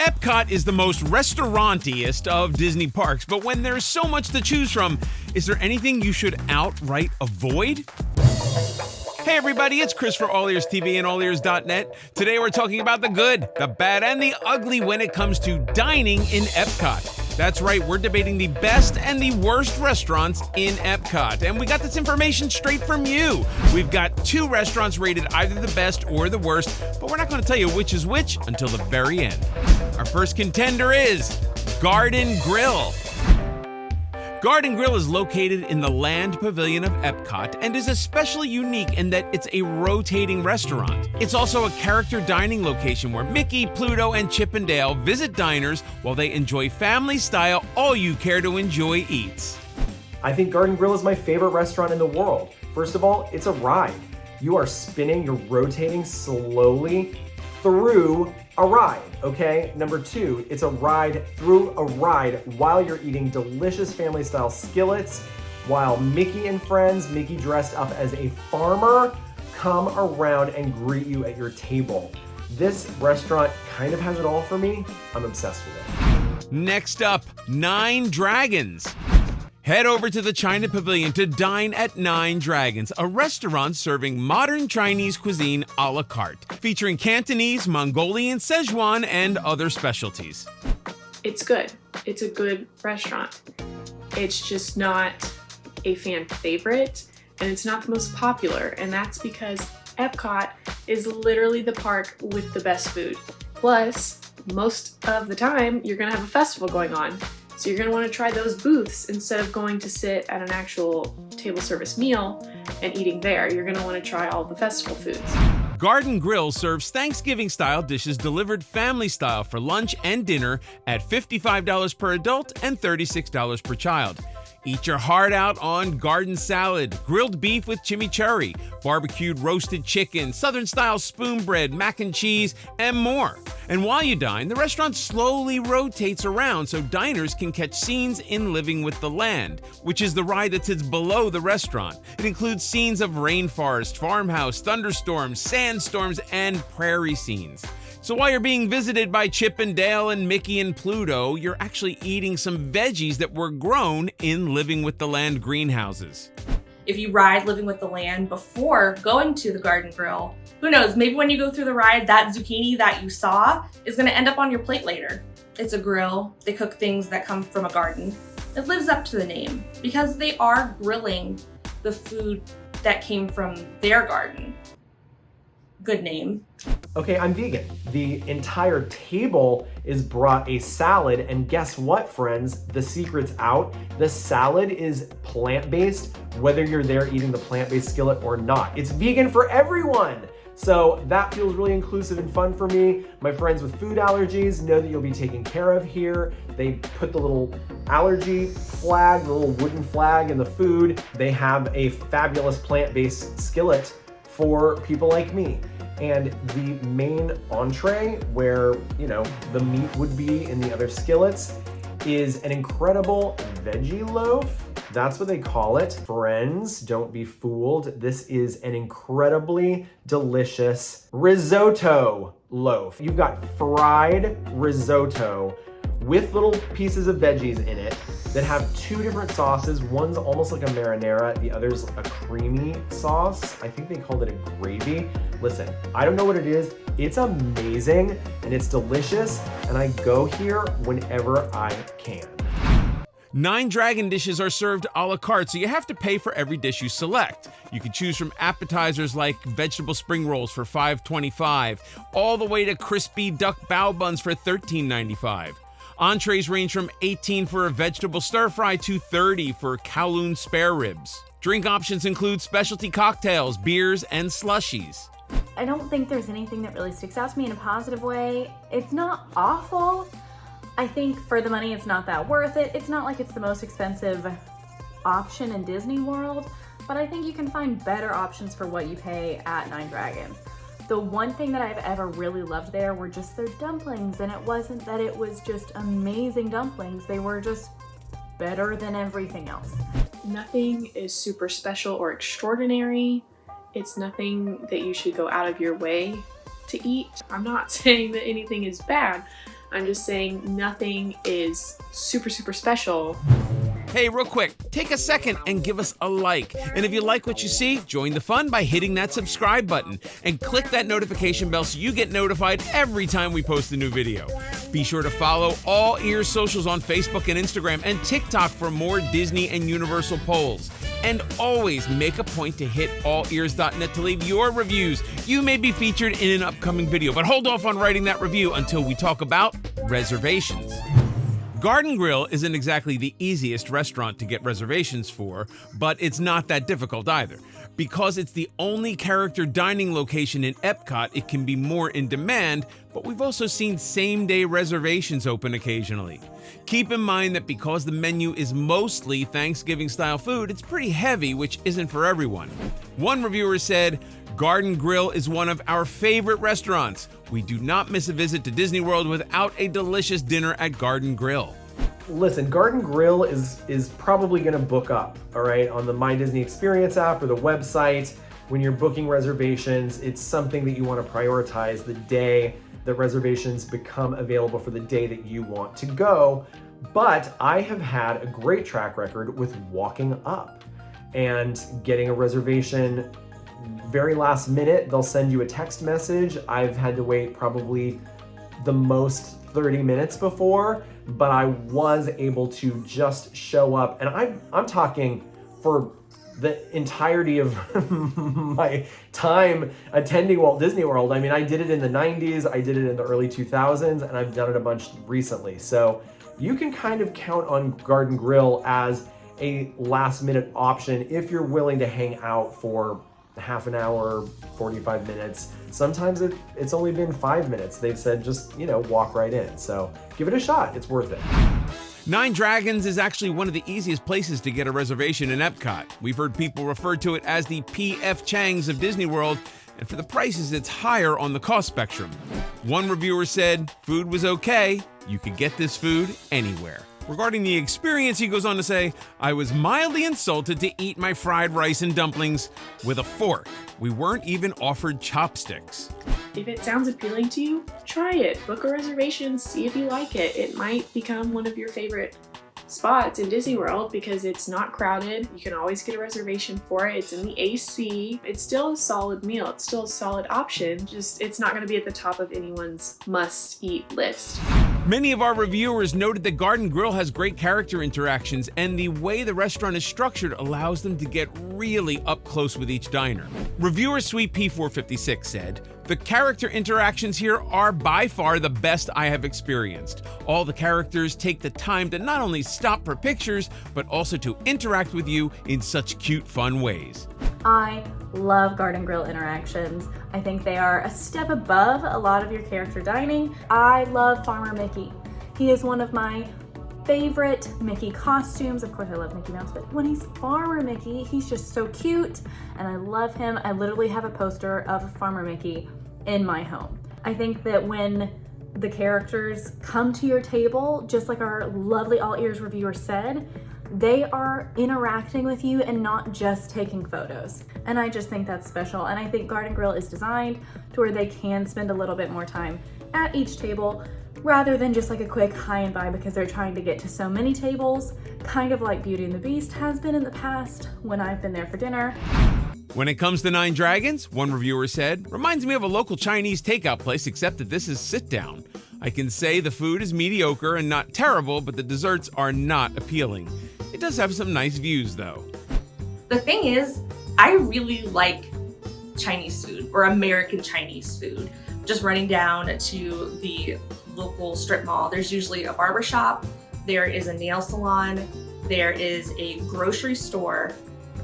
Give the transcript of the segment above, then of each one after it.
Epcot is the most restaurant-iest of Disney parks, but when there's so much to choose from, is there anything you should outright avoid? Hey everybody, it's Chris for AllEars TV and AllEars.net. Today we're talking about the good, the bad, and the ugly when it comes to dining in Epcot. That's right, we're debating the best and the worst restaurants in Epcot. And we got this information straight from you. We've got 2 restaurants rated either the best or the worst, but we're not going to tell you which is which until the very end. Our first contender is Garden Grill. Garden Grill is located in the Land Pavilion of Epcot and is especially unique in that it's a rotating restaurant. It's also a character dining location where Mickey, Pluto, and Chip and Dale visit diners while they enjoy family-style all-you-care-to-enjoy eats. I think Garden Grill is my favorite restaurant in the world. First of all, it's a ride. You are spinning, you're rotating slowly through a ride, okay? Number 2, it's a ride through a ride while you're eating delicious family-style skillets, while Mickey and friends, Mickey dressed up as a farmer, come around and greet you at your table. This restaurant kind of has it all for me. I'm obsessed with it. Next up, 9 Dragons. Head over to the China Pavilion to dine at 9 Dragons, a restaurant serving modern Chinese cuisine a la carte, featuring Cantonese, Mongolian, Szechuan, and other specialties. It's good. It's a good restaurant. It's just not a fan favorite, and it's not the most popular, and that's because Epcot is literally the park with the best food. Plus, most of the time, you're gonna have a festival going on. So you're gonna wanna try those booths instead of going to sit at an actual table service meal and eating there. You're gonna wanna try all the festival foods. Garden Grill serves Thanksgiving-style dishes delivered family-style for lunch and dinner at $55 per adult and $36 per child. Eat your heart out on garden salad, grilled beef with chimichurri, barbecued roasted chicken, southern-style spoon bread, mac and cheese, and more. And while you dine, the restaurant slowly rotates around so diners can catch scenes in Living with the Land, which is the ride that sits below the restaurant. It includes scenes of rainforest, farmhouse, thunderstorms, sandstorms, and prairie scenes. So while you're being visited by Chip and Dale and Mickey and Pluto, you're actually eating some veggies that were grown in Living with the Land greenhouses. If you ride Living with the Land before going to the Garden Grill, who knows, maybe when you go through the ride, that zucchini that you saw is gonna end up on your plate later. It's a grill, they cook things that come from a garden. It lives up to the name because they are grilling the food that came from their garden. Good name. Okay, I'm vegan. The entire table is brought a salad, and guess what, friends? The secret's out. The salad is plant-based, whether you're there eating the plant-based skillet or not. It's vegan for everyone. So that feels really inclusive and fun for me. My friends with food allergies know that you'll be taken care of here. They put the little allergy flag, the little wooden flag in the food. They have a fabulous plant-based skillet for people like me. And the main entree, where, you know, the meat would be in the other skillets, is an incredible veggie loaf. That's what they call it. Friends, don't be fooled. This is an incredibly delicious risotto loaf. You've got fried risotto with little pieces of veggies in it that have 2 different sauces. One's almost like a marinara, the other's a creamy sauce. I think they called it a gravy. Listen, I don't know what it is. It's amazing and it's delicious, and I go here whenever I can. 9 Dragon dishes are served a la carte, so you have to pay for every dish you select. You can choose from appetizers like vegetable spring rolls for $5.25, all the way to crispy duck bao buns for $13.95. Entrees range from $18 for a vegetable stir-fry to $30 for Kowloon spare ribs. Drink options include specialty cocktails, beers, and slushies. I don't think there's anything that really sticks out to me in a positive way. It's not awful. I think for the money, it's not that worth it. It's not like it's the most expensive option in Disney World, but I think you can find better options for what you pay at 9 Dragons. The one thing that I've ever really loved there were just their dumplings, and it wasn't that it was just amazing dumplings. They were just better than everything else. Nothing is super special or extraordinary. It's nothing that you should go out of your way to eat. I'm not saying that anything is bad. I'm just saying nothing is super, super special. Hey, real quick, take a second and give us a like. And if you like what you see, join the fun by hitting that subscribe button and click that notification bell so you get notified every time we post a new video. Be sure to follow All Ears socials on Facebook and Instagram and TikTok for more Disney and Universal polls. And always make a point to hit AllEars.net to leave your reviews. You may be featured in an upcoming video, but hold off on writing that review until we talk about reservations. Garden Grill isn't exactly the easiest restaurant to get reservations for, but it's not that difficult either. Because it's the only character dining location in Epcot, it can be more in demand, but we've also seen same-day reservations open occasionally. Keep in mind that because the menu is mostly Thanksgiving-style food, it's pretty heavy, which isn't for everyone. One reviewer said, "Garden Grill is one of our favorite restaurants. We do not miss a visit to Disney World without a delicious dinner at Garden Grill." Listen, Garden Grill is probably going to book up, all right, on the My Disney Experience app or the website. When you're booking reservations, it's something that you want to prioritize the day that reservations become available for the day that you want to go. But I have had a great track record with walking up and getting a reservation very last minute. They'll send you a text message. I've had to wait probably the most 30 minutes before, but I was able to just show up. And I'm talking for the entirety of my time attending Walt Disney World. I mean, I did it in the 90s, I did it in the early 2000s, and I've done it a bunch recently. So you can kind of count on Garden Grill as a last minute option if you're willing to hang out for half an hour, 45 minutes. Sometimes it's only been 5 minutes. They've said just, walk right in. So give it a shot. It's worth it. Nine Dragons is actually one of the easiest places to get a reservation in Epcot. We've heard people refer to it as the P.F. Chang's of Disney World, and for the prices, it's higher on the cost spectrum. One reviewer said, "Food was okay. You could get this food anywhere." Regarding the experience, he goes on to say, "I was mildly insulted to eat my fried rice and dumplings with a fork. We weren't even offered chopsticks." If it sounds appealing to you, try it. Book a reservation, see if you like it. It might become one of your favorite spots in Disney World because it's not crowded. You can always get a reservation for it. It's in the AC. It's still a solid meal. It's still a solid option. Just it's not going to be at the top of anyone's must-eat list. Many of our reviewers noted that Garden Grill has great character interactions, and the way the restaurant is structured allows them to get really up close with each diner. Reviewer Sweet P456 said, "The character interactions here are by far the best I have experienced. All the characters take the time to not only stop for pictures, but also to interact with you in such cute, fun ways." I love Garden Grill interactions. I think they are a step above a lot of your character dining. I love Farmer Mickey. He is one of my favorite Mickey costumes. Of course, I love Mickey Mouse, but when he's Farmer Mickey, he's just so cute, and I love him. I literally have a poster of Farmer Mickey in my home. I think that when the characters come to your table, just like our lovely All Ears reviewer said, they are interacting with you and not just taking photos. And I just think that's special. And I think Garden Grill is designed to where they can spend a little bit more time at each table rather than just like a quick hi and bye because they're trying to get to so many tables, kind of like Beauty and the Beast has been in the past when I've been there for dinner. When it comes to Nine Dragons, one reviewer said, "Reminds me of a local Chinese takeout place, except that this is sit down. I can say the food is mediocre and not terrible, but the desserts are not appealing. It does have some nice views, though." The thing is, I really like Chinese food or American Chinese food. Just running down to the local strip mall, there's usually a barber shop, there is a nail salon, there is a grocery store,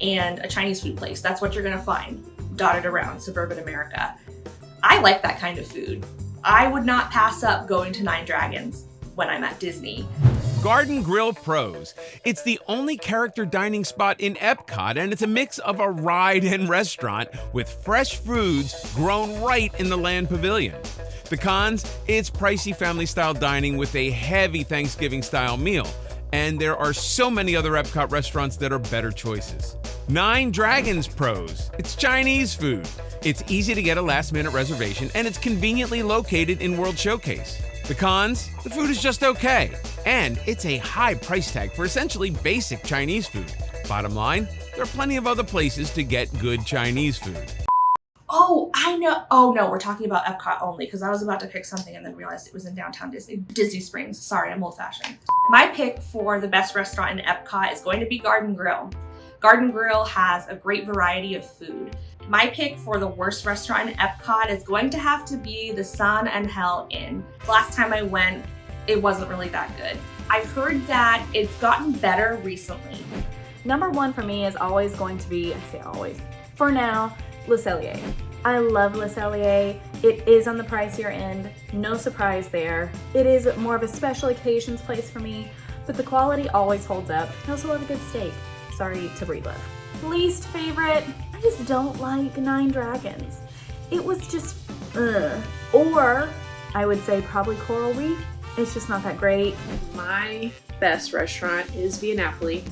and a Chinese food place. That's what you're gonna find dotted around suburban America. I like that kind of food. I would not pass up going to Nine Dragons when I'm at Disney. Garden Grill Pros. It's the only character dining spot in Epcot, and it's a mix of a ride and restaurant with fresh foods grown right in the Land Pavilion. The cons, it's pricey family-style dining with a heavy Thanksgiving-style meal, and there are so many other Epcot restaurants that are better choices. Nine Dragons Pros. It's Chinese food. It's easy to get a last-minute reservation, and it's conveniently located in World Showcase. The cons? The food is just okay. And it's a high price tag for essentially basic Chinese food. Bottom line, there are plenty of other places to get good Chinese food. Oh, I know. Oh no, we're talking about Epcot only because I was about to pick something and then realized it was in downtown Disney Springs. Sorry, I'm old-fashioned. My pick for the best restaurant in Epcot is going to be Garden Grill. Garden Grill has a great variety of food. My pick for the worst restaurant in Epcot is going to have to be the Sun and Hell Inn. Last time I went, it wasn't really that good. I've heard that it's gotten better recently. Number one for me is always going to be, I say always, for now, Le Cellier. I love Le Cellier. It is on the pricier end, no surprise there. It is more of a special occasions place for me, but the quality always holds up. I also love a good steak. Sorry to relive. Least favorite, I just don't like Nine Dragons. It was just, Or I would say probably Coral Reef. It's just not that great. My best restaurant is Via Napoli.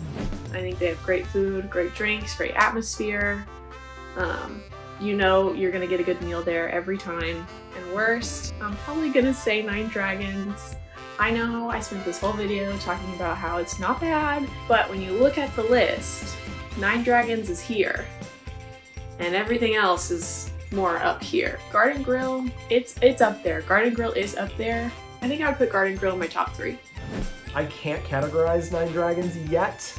I think they have great food, great drinks, great atmosphere. You know you're gonna get a good meal there every time. And worst, I'm probably gonna say Nine Dragons. I know I spent this whole video talking about how it's not bad, but when you look at the list, Nine Dragons is here, and everything else is more up here. Garden Grill, it's up there. Garden Grill is up there. I think I would put Garden Grill in my top 3. I can't categorize Nine Dragons yet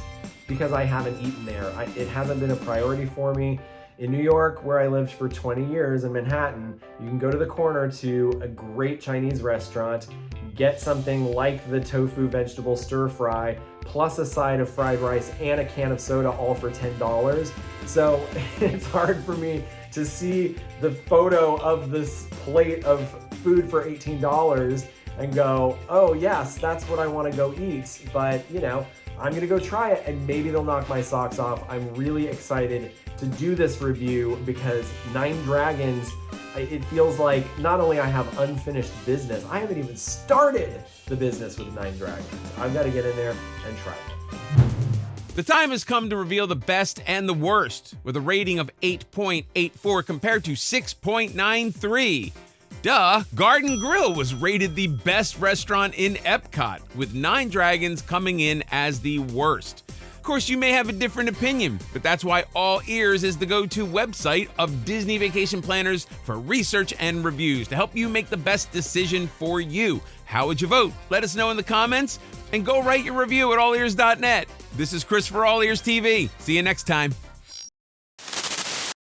because I haven't eaten there. It hasn't been a priority for me. In New York, where I lived for 20 years in Manhattan, you can go to the corner to a great Chinese restaurant, get something like the tofu vegetable stir fry, plus a side of fried rice and a can of soda, all for $10. So it's hard for me to see the photo of this plate of food for $18 and go, oh yes, that's what I want to go eat. But you know, I'm gonna go try it and maybe they'll knock my socks off. I'm really excited to do this review because Nine Dragons, it feels like not only I have unfinished business, I haven't even started the business with Nine Dragons. I've got to get in there and try it. The time has come to reveal the best and the worst, with a rating of 8.84 compared to 6.93. Duh, Garden Grill was rated the best restaurant in Epcot, with Nine Dragons coming in as the worst. Of course, you may have a different opinion, but that's why AllEars is the go-to website of Disney vacation planners for research and reviews to help you make the best decision for you. How would you vote? Let us know in the comments, and go write your review at AllEars.net. This is Chris for AllEars TV. See you next time.